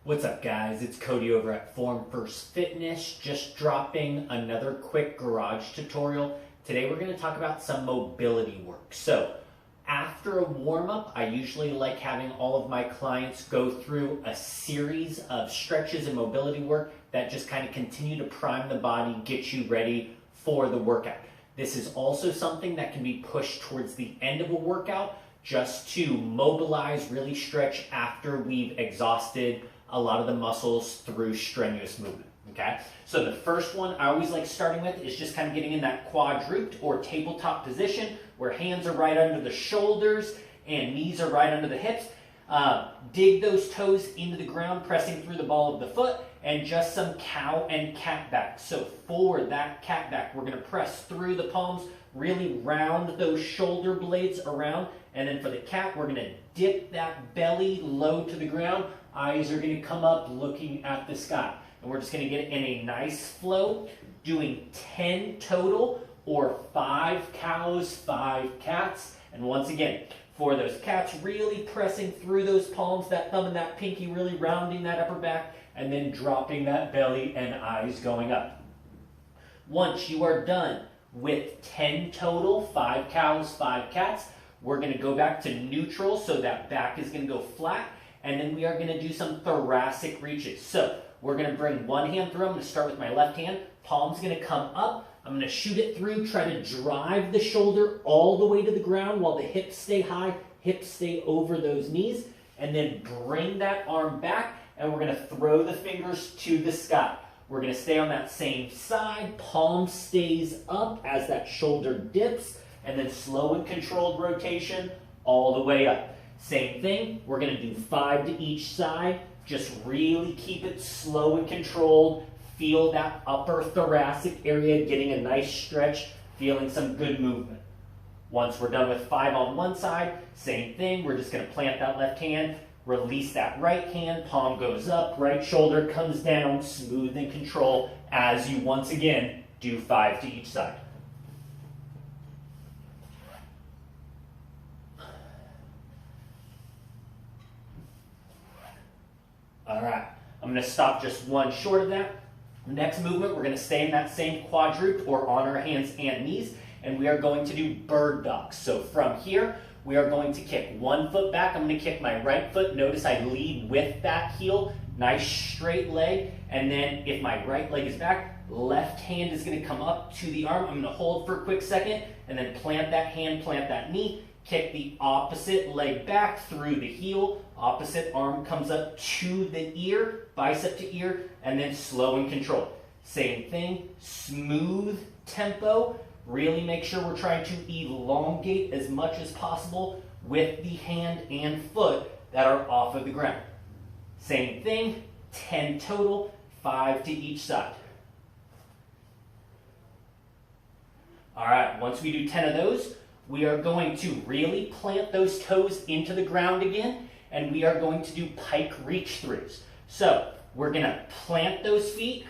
What's up, guys? It's Cody over at Form First Fitness, just dropping another quick garage tutorial. Today we're going to talk about some mobility work. So after a warm-up, I usually like having all of my clients go through a series of stretches and mobility work that just kind of continue to prime the body, get you ready for the workout. This is also something that can be pushed towards the end of a workout just to mobilize, really stretch after we've exhausted a lot of the muscles through strenuous movement, okay? So the first one I always like starting with is just kind of getting in that quadruped or tabletop position where hands are right under the shoulders and knees are right under the hips. Dig those toes into the ground, pressing through the ball of the foot, and just some cow and cat back. So for that cat back, we're gonna press through the palms, really round those shoulder blades around, and then for the cat, we're gonna dip that belly low to the ground. Eyes are going to come up looking at the sky. And we're just going to get it in a nice flow, doing 10 total or 5 cows, 5 cats. And once again, for those cats, really pressing through those palms, that thumb and that pinky, really rounding that upper back, and then dropping that belly and eyes going up. Once you are done with 10 total, 5 cows, 5 cats, we're going to go back to neutral, so that back is going to go flat. And then we are going to do some thoracic reaches. So we're going to bring one hand through. I'm going to start with my left hand. Palm's going to come up. I'm going to shoot it through, try to drive the shoulder all the way to the ground while the hips stay high, hips stay over those knees. And then bring that arm back, and we're going to throw the fingers to the sky. We're going to stay on that same side. Palm stays up as that shoulder dips, and then slow and controlled rotation all the way up. Same thing, we're going to do 5 to each side. Just really keep it slow and controlled. Feel that upper thoracic area getting a nice stretch, feeling some good movement. Once we're done with 5 on one side, same thing, we're just going to plant that left hand, release that right hand, palm goes up, right shoulder comes down, smooth and control as you once again do 5 to each side. All right, I'm going to stop just one short of that. Next movement, we're going to stay in that same quadruped or on our hands and knees, and we are going to do bird dogs. So from here, we are going to kick one foot back. I'm going to kick my right foot. Notice I lead with that heel, nice straight leg, and then if my right leg is back, left hand is going to come up to the arm. I'm going to hold for a quick second, and then plant that hand, plant that knee, kick the opposite leg back through the heel, opposite arm comes up to the ear, bicep to ear, and then slow and control. Same thing, smooth tempo. Really make sure we're trying to elongate as much as possible with the hand and foot that are off of the ground. Same thing, 10 total, 5 to each side. All right, once we do 10 of those, we are going to really plant those toes into the ground again, and we are going to do pike reach throughs. So we're going to plant those feet.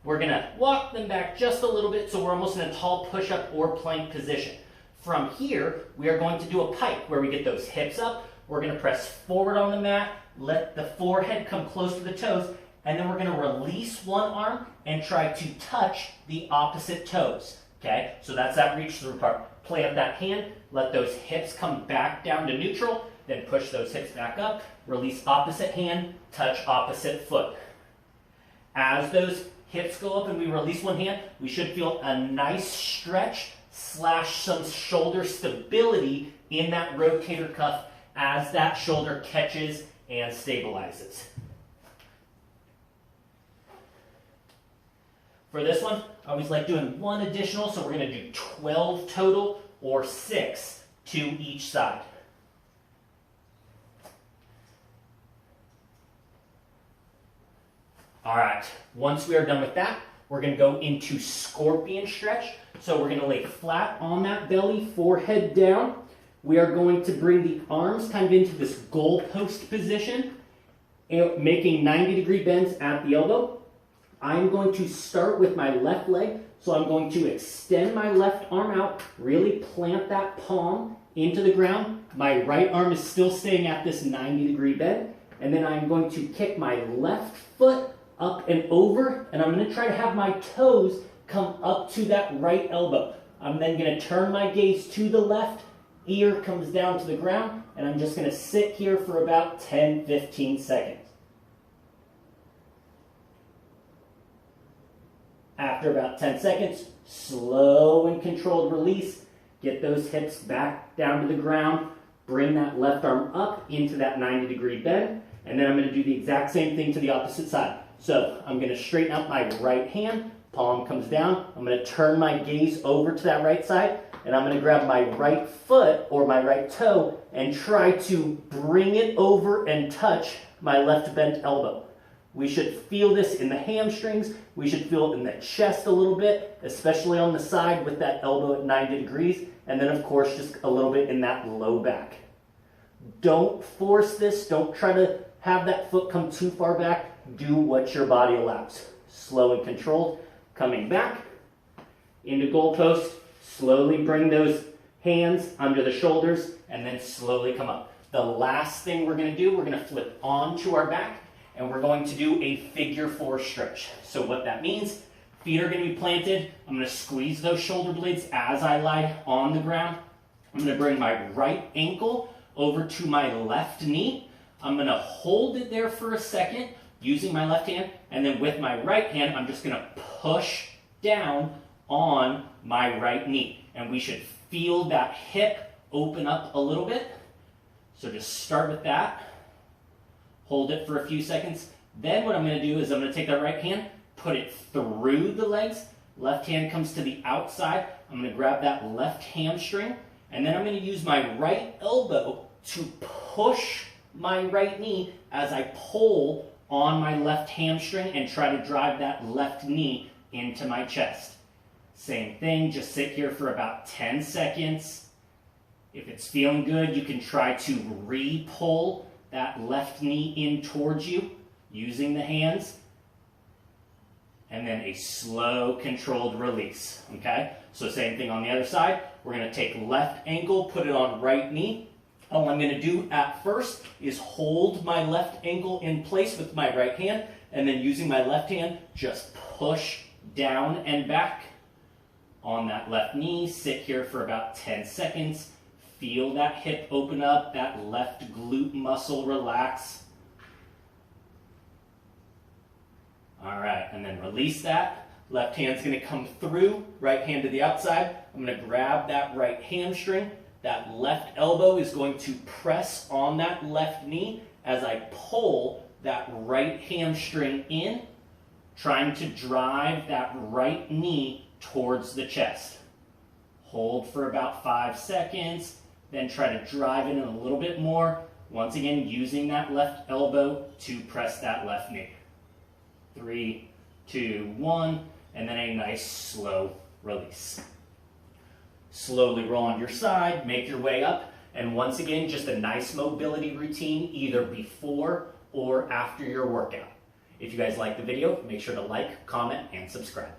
We're going to walk them back just a little bit so we're almost in a tall push-up or plank position. From here, we are going to do a pike where we get those hips up. We're going to press forward on the mat, let the forehead come close to the toes, and then we're going to release one arm and try to touch the opposite toes. Okay, so that's that reach through part. Plant that hand, let those hips come back down to neutral, then push those hips back up, release opposite hand, touch opposite foot. As those hips go up and we release one hand, we should feel a nice stretch / some shoulder stability in that rotator cuff as that shoulder catches and stabilizes. For this one, I always like doing one additional, so we're going to do 12 total or 6 to each side. All right, once we are done with that, we're going to go into scorpion stretch. So we're going to lay flat on that belly, forehead down. We are going to bring the arms kind of into this goalpost position, making 90-degree bends at the elbow. I'm going to start with my left leg, so I'm going to extend my left arm out, really plant that palm into the ground. My right arm is still staying at this 90-degree bend, and then I'm going to kick my left foot up and over, and I'm going to try to have my toes come up to that right elbow. I'm then going to turn my gaze to the left, ear comes down to the ground, and I'm just going to sit here for about 10-15 seconds. After about 10 seconds, slow and controlled release. Get those hips back down to the ground. Bring that left arm up into that 90-degree bend. And then I'm going to do the exact same thing to the opposite side. So I'm going to straighten out my right hand. Palm comes down. I'm going to turn my gaze over to that right side. And I'm going to grab my right foot or my right toe and try to bring it over and touch my left bent elbow. We should feel this in the hamstrings. We should feel it in the chest a little bit, especially on the side with that elbow at 90 degrees. And then, of course, just a little bit in that low back. Don't force this. Don't try to have that foot come too far back. Do what your body allows. Slow and controlled. Coming back into goalpost. Slowly bring those hands under the shoulders and then slowly come up. The last thing we're going to do, we're going to flip onto our back. And we're going to do a figure 4 stretch. So what that means, feet are going to be planted. I'm going to squeeze those shoulder blades as I lie on the ground. I'm going to bring my right ankle over to my left knee. I'm going to hold it there for a second using my left hand. And then with my right hand, I'm just going to push down on my right knee. And we should feel that hip open up a little bit. So just start with that. Hold it for a few seconds. Then what I'm going to do is I'm going to take that right hand, put it through the legs. Left hand comes to the outside. I'm going to grab that left hamstring. And then I'm going to use my right elbow to push my right knee as I pull on my left hamstring and try to drive that left knee into my chest. Same thing, just sit here for about 10 seconds. If it's feeling good, you can try to re-pull that left knee in towards you using the hands, and then a slow controlled release. Okay, so same thing on the other side. We're going to take left ankle, put it on right knee. All I'm going to do at first is hold my left ankle in place with my right hand, and then using my left hand just push down and back on that left knee. Sit here for about 10 seconds. Feel that hip open up, that left glute muscle relax. All right, and then release that. Left hand's going to come through, right hand to the outside. I'm going to grab that right hamstring. That left elbow is going to press on that left knee as I pull that right hamstring in, trying to drive that right knee towards the chest. Hold for about 5 seconds. Then try to drive it in a little bit more. Once again, using that left elbow to press that left knee. 3, 2, 1, and then a nice slow release. Slowly roll on your side, make your way up, and once again, just a nice mobility routine either before or after your workout. If you guys like the video, make sure to like, comment, and subscribe.